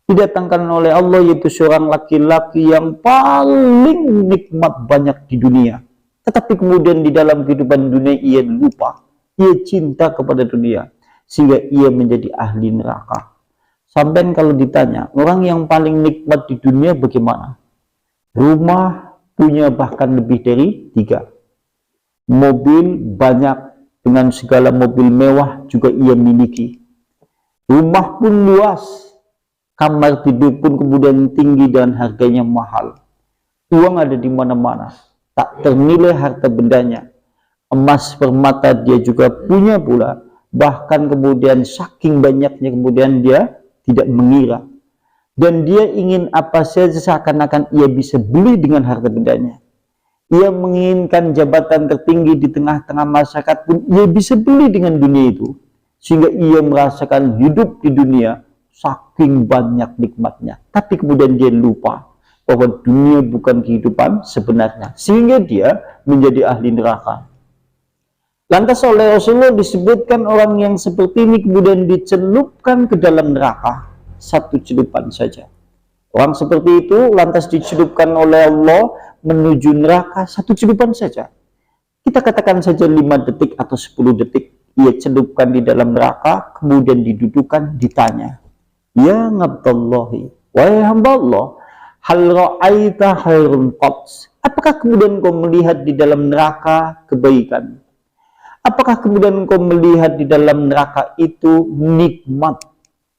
didatangkan oleh Allah, yaitu seorang laki-laki yang paling nikmat banyak di dunia. Tetapi kemudian di dalam kehidupan dunia ia lupa, ia cinta kepada dunia, sehingga ia menjadi ahli neraka. Sampai kalau ditanya, orang yang paling nikmat di dunia bagaimana? Rumah punya bahkan lebih dari 3. Mobil banyak, dengan segala mobil mewah juga ia miliki. Rumah pun luas, kamar tidur pun kemudian tinggi dan harganya mahal. Uang ada di mana-mana, tak ternilai harta bendanya. Emas permata dia juga punya pula, bahkan kemudian saking banyaknya kemudian dia tidak mengira. Dan dia ingin apa saja seakan-akan ia bisa beli dengan harta bendanya. Ia menginginkan jabatan tertinggi di tengah-tengah masyarakat pun ia bisa beli dengan dunia itu. Sehingga ia merasakan hidup di dunia saking banyak nikmatnya. Tapi kemudian dia lupa bahwa dunia bukan kehidupan sebenarnya. Sehingga dia menjadi ahli neraka. Lantas oleh Rasulullah disebutkan orang yang seperti ini kemudian dicelupkan ke dalam neraka. Satu celupan saja. Orang seperti itu lantas dicelupkan oleh Allah menuju neraka, satu celupan saja. Kita katakan saja 5 detik atau 10 detik. Ia celupkan di dalam neraka, kemudian didudukan, ditanya, ya ngabdallahi, wahai hamba Allah, hal ra'aita khairun qats. Apakah kemudian kau melihat di dalam neraka kebaikan? Apakah kemudian kau melihat di dalam neraka itu nikmat?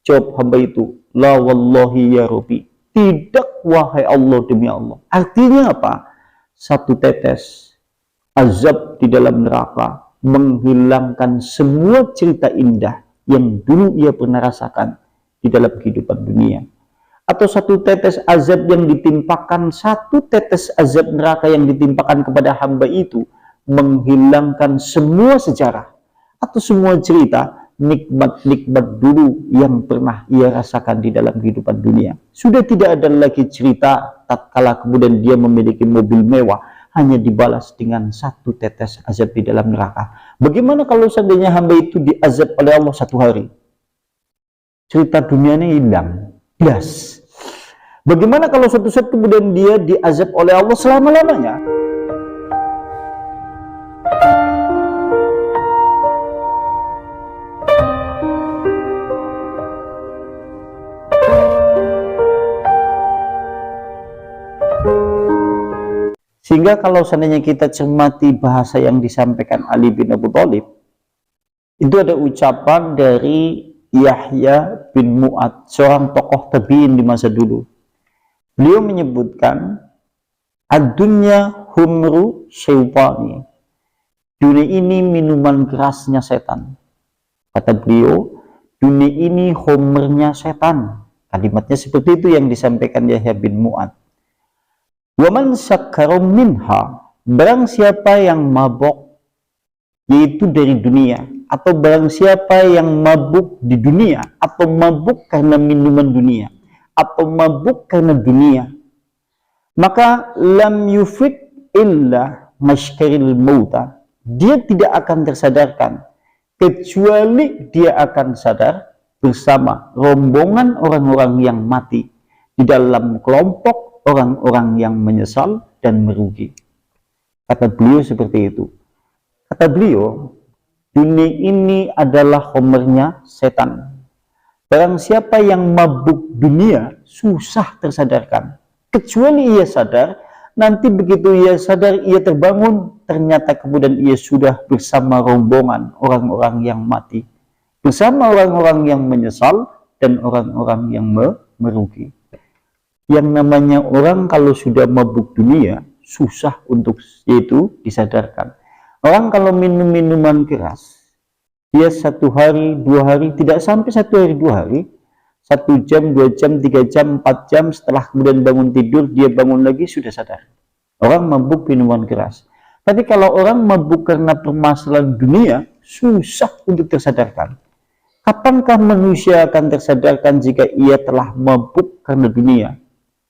Jawab hamba itu, la wallahi ya Rabbi. Tidak wahai Allah, demi Allah. Artinya apa? Satu tetes azab di dalam neraka menghilangkan semua cerita indah yang dulu ia pernah rasakan di dalam kehidupan dunia. Atau satu tetes azab yang ditimpakan, satu tetes azab neraka yang ditimpakan kepada hamba itu menghilangkan semua sejarah atau semua cerita nikmat-nikmat dulu yang pernah ia rasakan di dalam kehidupan dunia. Sudah tidak ada lagi cerita tatkala kemudian dia memiliki mobil mewah, hanya dibalas dengan satu tetes azab di dalam neraka. Bagaimana kalau seandainya hamba itu diazab oleh Allah 1 hari? Cerita dunianya hilang, bias. Bagaimana kalau suatu saat kemudian dia diazab oleh Allah selama-lamanya? Sehingga kalau seandainya kita cermati bahasa yang disampaikan Ali bin Abi Thalib, itu ada ucapan dari Yahya bin Mu'ad, seorang tokoh tabi'in di masa dulu. Beliau menyebutkan, ad-dunya humru syaitani. Dunia ini minuman kerasnya setan. Kata beliau, dunia ini homernya setan. Kalimatnya seperti itu yang disampaikan Yahya bin Mu'ad. Waman sakkarum minha, barang siapa yang mabok, yaitu dari dunia, atau barang siapa yang mabuk di dunia, atau mabuk karena minuman dunia, atau mabuk karena dunia, maka lam yufik illa mashkaril mauta, dia tidak akan tersadarkan, kecuali dia akan sadar bersama rombongan orang-orang yang mati di dalam kelompok orang-orang yang menyesal dan merugi. Kata beliau seperti itu. Kata beliau, dunia ini adalah homernya setan. Barang siapa yang mabuk dunia, susah tersadarkan. Kecuali ia sadar, nanti begitu ia sadar, ia terbangun, ternyata kemudian ia sudah bersama rombongan orang-orang yang mati. Bersama orang-orang yang menyesal dan orang-orang yang merugi. Yang namanya orang kalau sudah mabuk dunia, susah untuk itu disadarkan. Orang kalau minum minuman keras, dia 1 hari, 2 hari, tidak sampai 1 hari, 2 hari, 1 jam, 2 jam, 3 jam, 4 jam, setelah kemudian bangun tidur, dia bangun lagi sudah sadar. Orang mabuk minuman keras. Tapi kalau orang mabuk karena permasalahan dunia, susah untuk tersadarkan. Kapankah manusia akan tersadarkan jika ia telah mabuk karena dunia?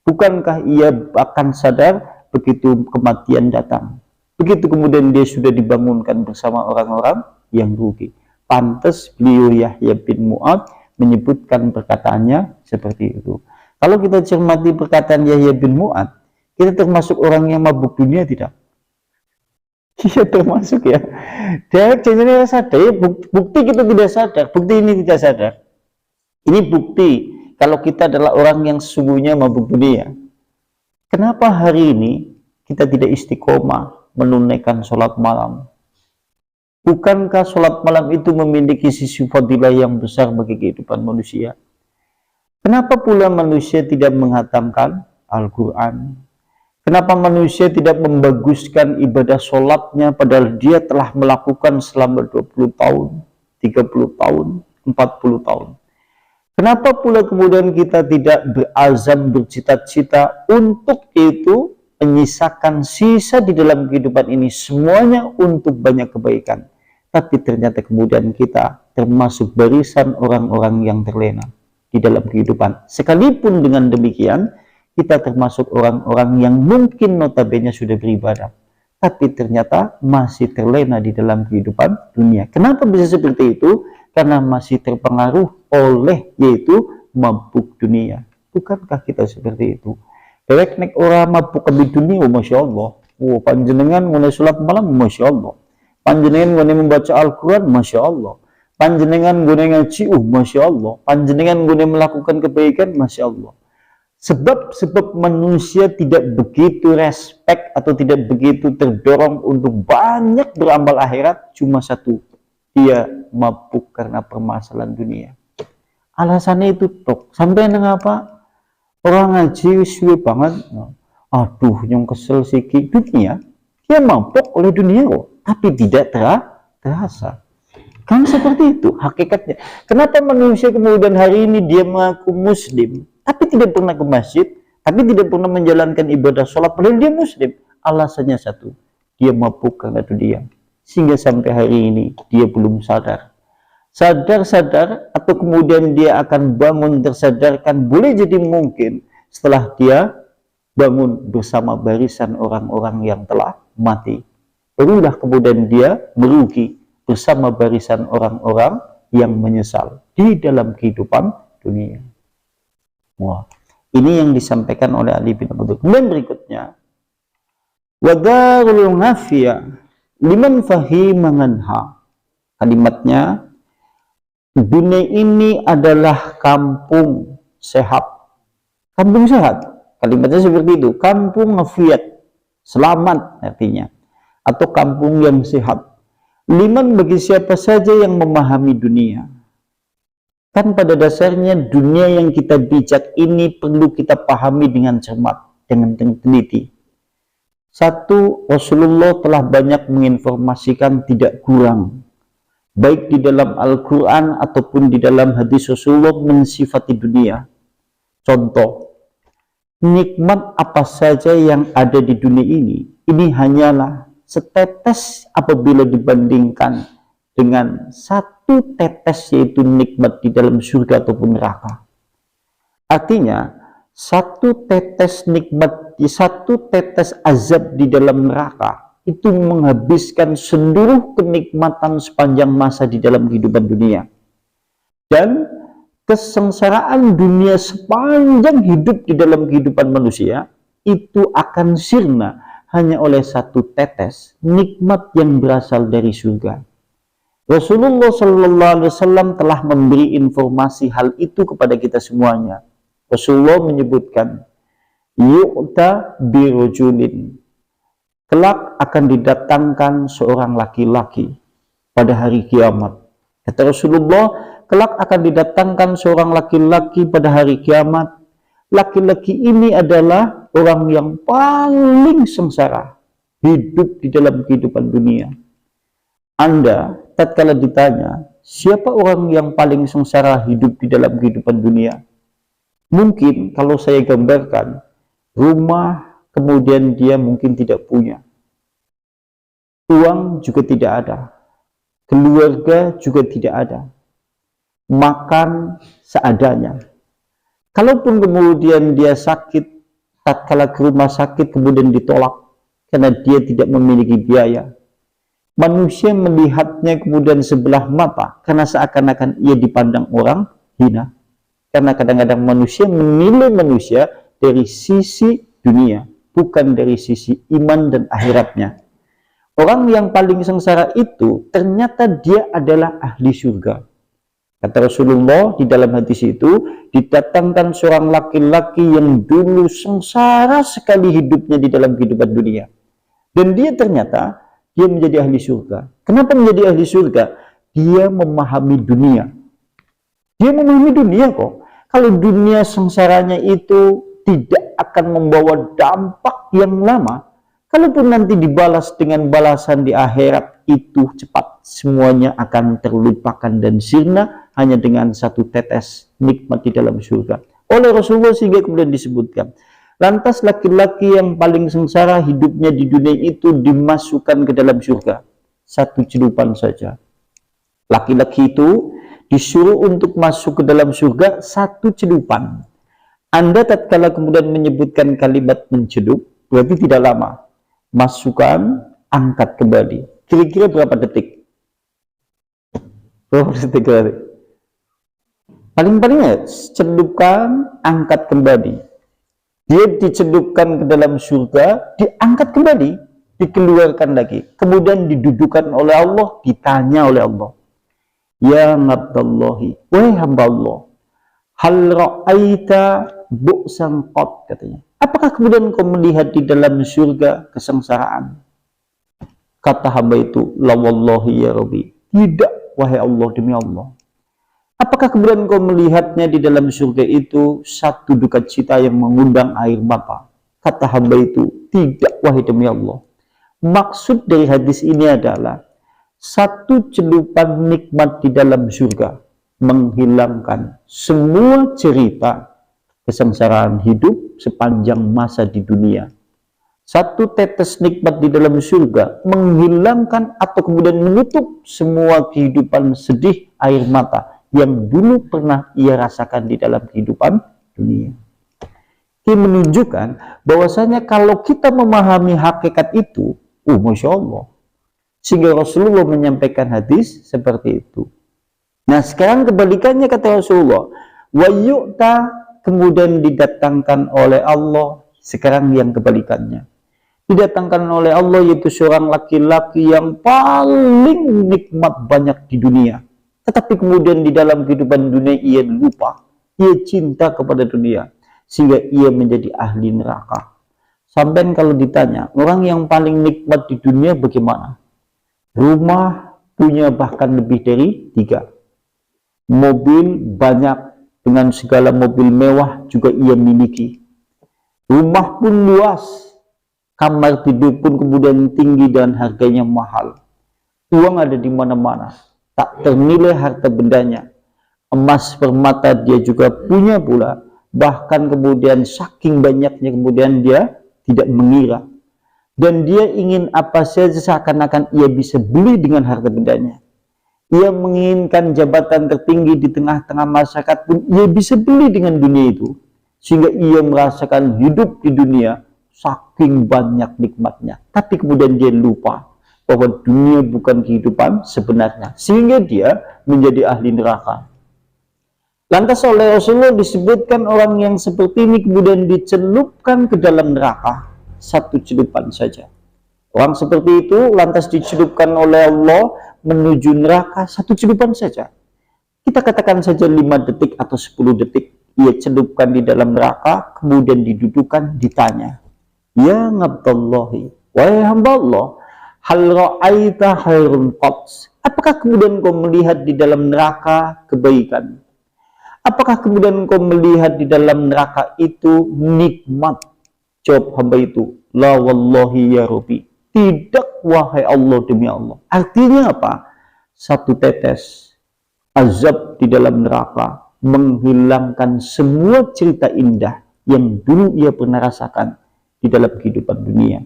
Bukankah ia akan sadar begitu kematian datang? Begitu kemudian dia sudah dibangunkan bersama orang-orang yang rugi. Pantas beliau Yahya bin Mu'ad menyebutkan perkataannya seperti itu. Kalau kita cermati perkataan Yahya bin Mu'ad, kita termasuk orang yang mabuk dunia tidak? Iya termasuk ya. Dia tidak sadar, ya, bukti kita tidak sadar, bukti ini tidak sadar. Ini bukti kalau kita adalah orang yang sesungguhnya mabuk dunia. Kenapa hari ini kita tidak istiqomah menunaikan sholat malam? Bukankah sholat malam itu memiliki sisi fadilah yang besar bagi kehidupan manusia? Kenapa pula manusia tidak menghatamkan Al-Quran? Kenapa manusia tidak membaguskan ibadah sholatnya padahal dia telah melakukan selama 20 tahun, 30 tahun, 40 tahun? Kenapa pula kemudian kita tidak berazam, bercita-cita untuk itu menyisakan sisa di dalam kehidupan ini semuanya untuk banyak kebaikan? Tapi ternyata kemudian kita termasuk barisan orang-orang yang terlena di dalam kehidupan. Sekalipun dengan demikian, kita termasuk orang-orang yang mungkin notabene sudah beribadah, tapi ternyata masih terlena di dalam kehidupan dunia. Kenapa bisa seperti itu? Karena masih terpengaruh oleh yaitu mabuk dunia. Bukankah kita seperti itu? Dewek nek orang mabuk di dunia, Masya Allah. Oh, panjenengan mulai sholat malam, Masya Allah. Panjenengan gune membaca Al-Quran, Masya Allah. Panjenengan gune ngaji, Masya Allah. Panjenengan gune melakukan kebaikan, Masya Allah. Sebab manusia tidak begitu respect atau tidak begitu terdorong untuk banyak beramal akhirat, cuma satu, dia mabuk karena permasalahan dunia. Alasannya itu tok. Sampai apa? Orang ngaji suwe banget. Aduh, yang kesel sikit dunia. Dia mabuk oleh dunia kok, tapi tidak terasa. Kan seperti itu hakikatnya. Kenapa manusia kemudian hari ini dia mengaku muslim, tapi tidak pernah ke masjid, tapi tidak pernah menjalankan ibadah sholat, padahal dia muslim? Alasannya satu, dia mabuk karena dunia. Sehingga sampai hari ini dia belum sadar. Sadar atau kemudian dia akan bangun tersadarkan, boleh jadi mungkin setelah dia bangun bersama barisan orang-orang yang telah mati. Barulah kemudian dia merugi bersama barisan orang-orang yang menyesal di dalam kehidupan dunia. Wah, ini yang disampaikan oleh Ali bin Abi Thalib. Kemudian berikutnya, wadarul ngafiyah liman fahimanha. Kalimatnya, dunia ini adalah kampung sehat. Kampung sehat. Kalimatnya seperti itu. Kampung ngafiyat. Selamat artinya. Atau kampung yang sehat. Liman bagi siapa saja yang memahami dunia. Kan pada dasarnya dunia yang kita bijak ini perlu kita pahami dengan cermat, dengan teliti. Satu, Rasulullah telah banyak menginformasikan tidak kurang, baik di dalam Al-Quran ataupun di dalam hadis Rasulullah mensifati dunia. Contoh, nikmat apa saja yang ada di dunia ini hanyalah setetes apabila dibandingkan dengan satu tetes, yaitu nikmat di dalam surga ataupun neraka. Artinya, satu tetes nikmat, satu tetes azab di dalam neraka itu menghabiskan seluruh kenikmatan sepanjang masa di dalam kehidupan dunia. Dan kesengsaraan dunia sepanjang hidup di dalam kehidupan manusia itu akan sirna hanya oleh satu tetes nikmat yang berasal dari surga. Rasulullah SAW telah memberi informasi hal itu kepada kita semuanya. Rasulullah menyebutkan, yu'ta birujulin, kelak akan didatangkan seorang laki-laki pada hari kiamat. Kata Rasulullah, kelak akan didatangkan seorang laki-laki pada hari kiamat. Laki-laki ini adalah orang yang paling sengsara hidup di dalam kehidupan dunia. Anda tatkala ditanya, siapa orang yang paling sengsara hidup di dalam kehidupan dunia? Mungkin kalau saya gambarkan, rumah kemudian dia mungkin tidak punya. Uang juga tidak ada. Keluarga juga tidak ada. Makan seadanya. Kalaupun kemudian dia sakit, tatkala ke rumah sakit kemudian ditolak karena dia tidak memiliki biaya. Manusia melihatnya kemudian sebelah mata karena seakan-akan ia dipandang orang hina. Karena kadang-kadang manusia menilai manusia dari sisi dunia, bukan dari sisi iman dan akhiratnya. Orang yang paling sengsara itu ternyata dia adalah ahli surga. Kata Rasulullah di dalam hadis itu, didatangkan seorang laki-laki yang dulu sengsara sekali hidupnya di dalam kehidupan dunia. Dan dia ternyata dia menjadi ahli surga. Kenapa menjadi ahli surga? Dia memahami dunia. Dia memahami dunia kok. Kalau dunia sengsaranya itu tidak akan membawa dampak yang lama, kalaupun nanti dibalas dengan balasan di akhirat itu cepat, semuanya akan terlupakan dan sirna hanya dengan satu tetes nikmat di dalam surga. Oleh Rasulullah sehingga kemudian disebutkan, lantas laki-laki yang paling sengsara hidupnya di dunia itu dimasukkan ke dalam surga. Satu celupan saja. Laki-laki itu disuruh untuk masuk ke dalam surga satu celupan. Anda tatkala kemudian menyebutkan kalimat mencelup, berarti tidak lama. Masukkan, angkat kembali. Kira-kira berapa detik? Berapa detik berarti? Paling-palingnya, celupkan, angkat kembali. Dia dicelupkan ke dalam surga, diangkat kembali, dikeluarkan lagi. Kemudian didudukan oleh Allah, ditanya oleh Allah. Ya Abdallahi, wahai hamba Allah, hal ra'aita bu'san qad, katanya. Apakah kemudian kau melihat di dalam surga kesengsaraan? Kata hamba itu, la wallahi ya Rabbi, tidak wahai Allah, demi Allah. Apakah kemudian kau melihatnya di dalam surga itu satu duka cita yang mengundang air mata? Kata hamba itu, tidak wahai demi Allah. Maksud dari hadis ini adalah satu celupan nikmat di dalam surga menghilangkan semua cerita kesengsaraan hidup sepanjang masa di dunia. Satu tetes nikmat di dalam surga menghilangkan atau kemudian menutup semua kehidupan sedih air mata yang dulu pernah ia rasakan di dalam kehidupan dunia. Ini menunjukkan bahwasanya kalau kita memahami hakikat itu, Masya Allah, sehingga Rasulullah menyampaikan hadis seperti itu. Nah sekarang kebalikannya kata Rasulullah, wa yu'ta, kemudian didatangkan oleh Allah, sekarang yang kebalikannya. Didatangkan oleh Allah yaitu seorang laki-laki yang paling nikmat banyak di dunia. Tetapi kemudian di dalam kehidupan dunia ia lupa, ia cinta kepada dunia, sehingga ia menjadi ahli neraka. Sampai kalau ditanya, orang yang paling nikmat di dunia bagaimana? Rumah punya bahkan lebih dari 3. Mobil banyak, dengan segala mobil mewah juga ia miliki. Rumah pun luas, kamar tidur pun kemudian tinggi dan harganya mahal. Uang ada di mana-mana, tak ternilai harta bendanya. Emas permata dia juga punya pula, bahkan kemudian saking banyaknya kemudian dia tidak mengira. Dan dia ingin apa saja seakan-akan ia bisa beli dengan harta bendanya. Ia menginginkan jabatan tertinggi di tengah-tengah masyarakat pun ia bisa beli dengan dunia itu. Sehingga ia merasakan hidup di dunia saking banyak nikmatnya. Tapi kemudian dia lupa bahwa dunia bukan kehidupan sebenarnya. Sehingga dia menjadi ahli neraka. Lantas oleh Rasulullah disebutkan orang yang seperti ini kemudian dicelupkan ke dalam neraka. Satu celupan saja. Orang seperti itu lantas dicelupkan oleh Allah menuju neraka satu celupan saja. Kita katakan saja 5 detik atau 10 detik. Ia celupkan di dalam neraka, kemudian didudukan, ditanya. Ya Abdallahi, wahai hamba Allah, hal ra'aita khairun qad. Apakah kemudian kau melihat di dalam neraka kebaikan? Apakah kemudian kau melihat di dalam neraka itu nikmat? Jawab hamba itu, la wallahi ya Rabbi, tidak wahai Allah demi Allah. Artinya apa? Satu tetes azab di dalam neraka menghilangkan semua cerita indah yang dulu ia pernah rasakan di dalam kehidupan dunia.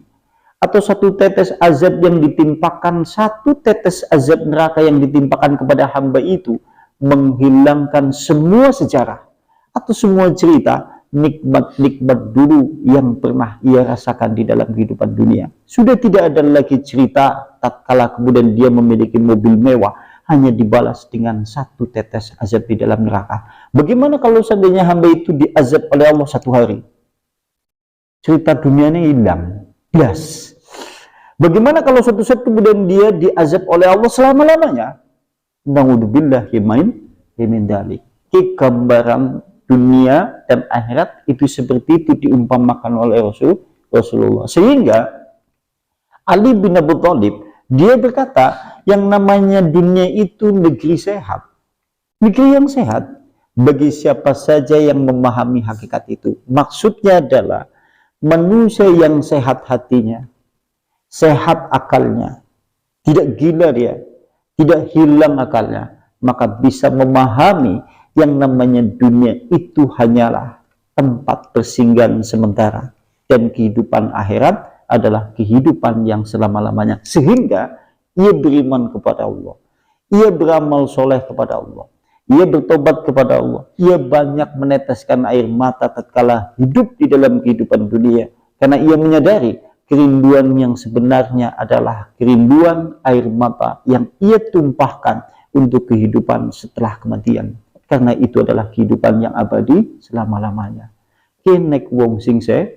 Atau satu tetes azab yang ditimpakan, satu tetes azab neraka yang ditimpakan kepada hamba itu menghilangkan semua sejarah atau semua cerita nikmat-nikmat dulu yang pernah ia rasakan di dalam kehidupan dunia. Sudah tidak ada lagi cerita tatkala kemudian dia memiliki mobil mewah, hanya dibalas dengan satu tetes azab di dalam neraka. Bagaimana kalau seandainya hamba itu diazab oleh Allah satu hari? Cerita dunianya hilang, bias. Bagaimana kalau suatu saat kemudian dia diazab oleh Allah selama-lamanya? Na'udzubillah min dzalik. Gambaran dunia dan akhirat itu seperti itu diumpamakan oleh Rasulullah. Sehingga Ali bin Abi Thalib dia berkata, yang namanya dunia itu negeri sehat, negeri yang sehat bagi siapa saja yang memahami hakikat itu. Maksudnya adalah manusia yang sehat hatinya, sehat akalnya, tidak gila dia, tidak hilang akalnya, maka bisa memahami yang namanya dunia itu hanyalah tempat persinggahan sementara, dan kehidupan akhirat adalah kehidupan yang selama-lamanya. Sehingga ia beriman kepada Allah, ia beramal soleh kepada Allah, ia bertobat kepada Allah, ia banyak meneteskan air mata tatkala hidup di dalam kehidupan dunia, karena ia menyadari kerinduan yang sebenarnya adalah kerinduan air mata yang ia tumpahkan untuk kehidupan setelah kematian, karena itu adalah kehidupan yang abadi selama-lamanya. Kenek wong sing sehat.